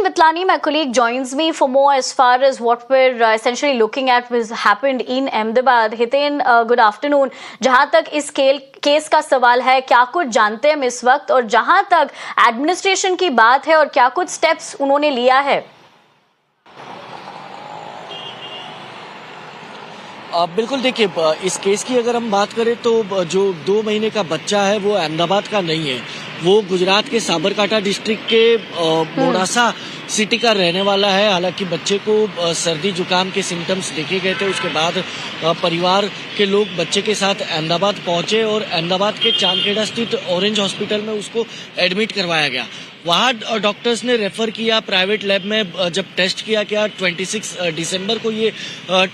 Hiten Vitlani, my colleague, joins me for more as far as what we're essentially looking at was happened in Ahmedabad. Hiten, good afternoon. जहां तक इस case का सवाल है, क्या कुछ जानते हैं हम इस वक्त, और जहां तक एडमिनिस्ट्रेशन की बात है और क्या कुछ स्टेप्स उन्होंने लिया है? बिल्कुल, देखिए, इस केस की अगर हम बात करें तो जो 2 महीने का बच्चा है वो अहमदाबाद का नहीं है, वो गुजरात के साबरकांठा डिस्ट्रिक्ट के मोडासा सिटी का रहने वाला है। हालांकि बच्चे को सर्दी जुकाम के सिम्टम्स देखे गए थे, उसके बाद परिवार के लोग बच्चे के साथ अहमदाबाद पहुंचे और अहमदाबाद के चांदखेड़ा स्थित ऑरेंज हॉस्पिटल में उसको एडमिट करवाया गया। वहाँ डॉक्टर्स ने रेफर किया प्राइवेट लैब में। जब टेस्ट किया गया 26 दिसंबर को ये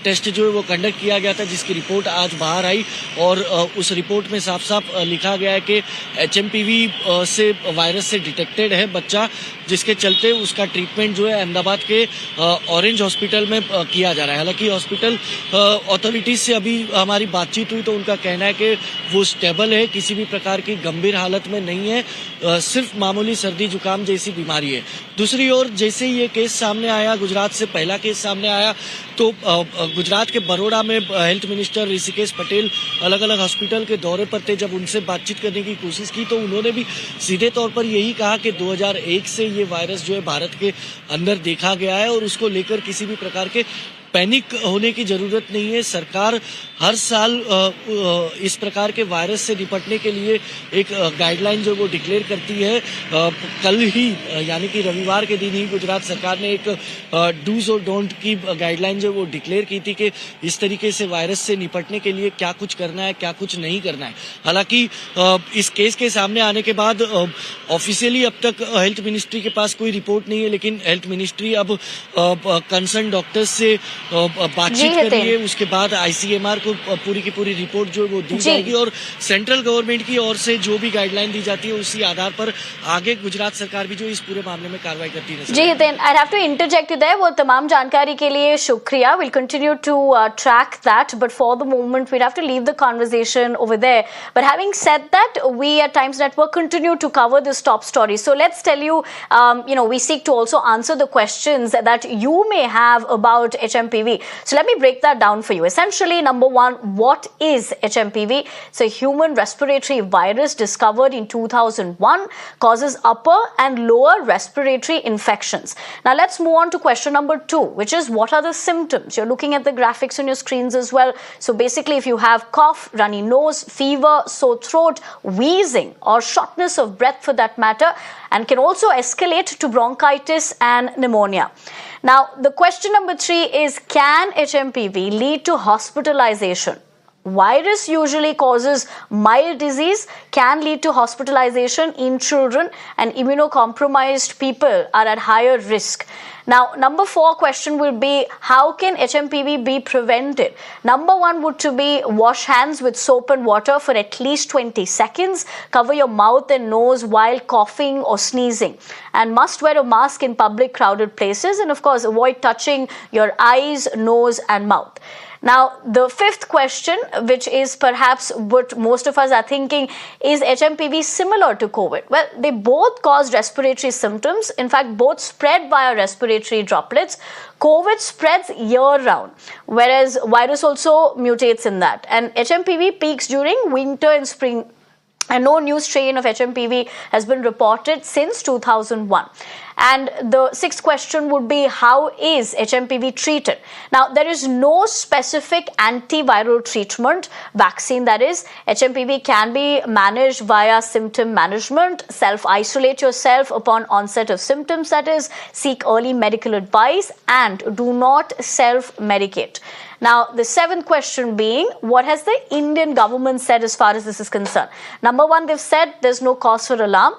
टेस्ट जो है वो कंडक्ट किया गया था, जिसकी रिपोर्ट आज बाहर आई और उस रिपोर्ट में साफ साफ लिखा गया है कि HMPV से वायरस से डिटेक्टेड है बच्चा, जिसके चलते उसका ट्रीटमेंट जो है अहमदाबाद के ऑरेंज हॉस्पिटल में किया जा रहा है। हालांकि हॉस्पिटल अथॉरिटीज से अभी हमारी बातचीत हुई तो उनका कहना है कि वो स्टेबल है, किसी भी प्रकार की गंभीर हालत में नहीं है, सिर्फ मामूली सर्दी जुकाम जैसी बीमारी है। दूसरी ओर जैसे ही ये केस सामने आया, गुजरात से पहला केस सामने आया, तो गुजरात के बड़ौदा में हेल्थ मिनिस्टर ऋषिकेश पटेल अलग अलग हॉस्पिटल के दौरे पर थे। जब उनसे बातचीत करने की कोशिश की तो उन्होंने भी सीधे तौर पर यही कहा कि 2001 से ये वायरस जो है भारत के अंदर देखा गया है और उसको लेकर किसी भी प्रकार के पैनिक होने की जरूरत नहीं है। सरकार हर साल इस प्रकार के वायरस से निपटने के लिए एक गाइडलाइन जो वो डिक्लेयर करती है। कल ही यानी कि रविवार के दिन ही गुजरात सरकार ने एक डूज और डोंट की गाइडलाइन जो वो डिक्लेयर की थी कि इस तरीके से वायरस से निपटने के लिए क्या कुछ करना है, क्या कुछ नहीं करना है। हालांकि इस केस के सामने आने के बाद ऑफिशियली अब तक हेल्थ मिनिस्ट्री के पास कोई रिपोर्ट नहीं है, लेकिन हेल्थ मिनिस्ट्री अब कंसर्न डॉक्टर्स से बातचीत कर रही है। उसके बाद ICMR को पूरी की पूरी रिपोर्ट जो वो दी जाएगी और सेंट्रल गवर्नमेंट की ओर से जो भी गाइडलाइन दी जाती है उसी आधार पर आगे गुजरात सरकार भी जो इस पूरे मामले में कार्रवाई करती है। जी Hiten, I have to interject there. वो तमाम जानकारी के लिए शुक्रिया। Will continue to track that, but for the moment we have to leave the conversation over there. But having said that, we at times network continue to cover this top story. So let's tell you, we seek to also answer the questions that you may have about HMPV. So let me break that down for you. Essentially, number one, what is HMPV? It's a human respiratory virus discovered in 2001, causes upper and lower respiratory infections. Now let's move on to question number 2, which is what are the symptoms? You're looking at the graphics on your screens as well. So basically, if you have cough, runny nose, fever, sore throat, wheezing, or shortness of breath for that matter, and can also escalate to bronchitis and pneumonia. Now, the question number 3 is, can HMPV lead to hospitalization? Virus usually causes mild disease, can lead to hospitalization in children, and immunocompromised people are at higher risk. Now, number 4 question will be, how can HMPV be prevented? Number 1 would to be wash hands with soap and water for at least 20 seconds. Cover your mouth and nose while coughing or sneezing. And must wear a mask in public crowded places. And of course, avoid touching your eyes, nose and mouth. Now, the 5th question, which is perhaps what most of us are thinking, is HMPV similar to COVID? Well, they both cause respiratory symptoms. In fact, both spread via respiratory droplets. COVID spreads year-round, whereas virus also mutates in that. And HMPV peaks during winter and spring. And no new strain of HMPV has been reported since 2001. And the 6th question would be, how is HMPV treated? Now, there is no specific antiviral treatment, vaccine that is. HMPV can be managed via symptom management. Self-isolate yourself upon onset of symptoms, that is. Seek early medical advice and do not self-medicate. Now, the 7th question being, what has the Indian government said as far as this is concerned? Number 1, they've said there's no cause for alarm.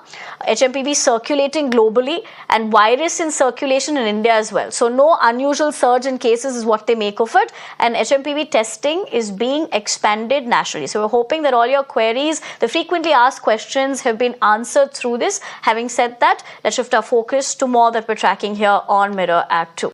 HMPV circulating globally and virus in circulation in India as well. So no unusual surge in cases is what they make of it. And HMPV testing is being expanded nationally. So we're hoping that all your queries, the frequently asked questions, have been answered through this. Having said that, let's shift our focus to more that we're tracking here on Mirror at 2.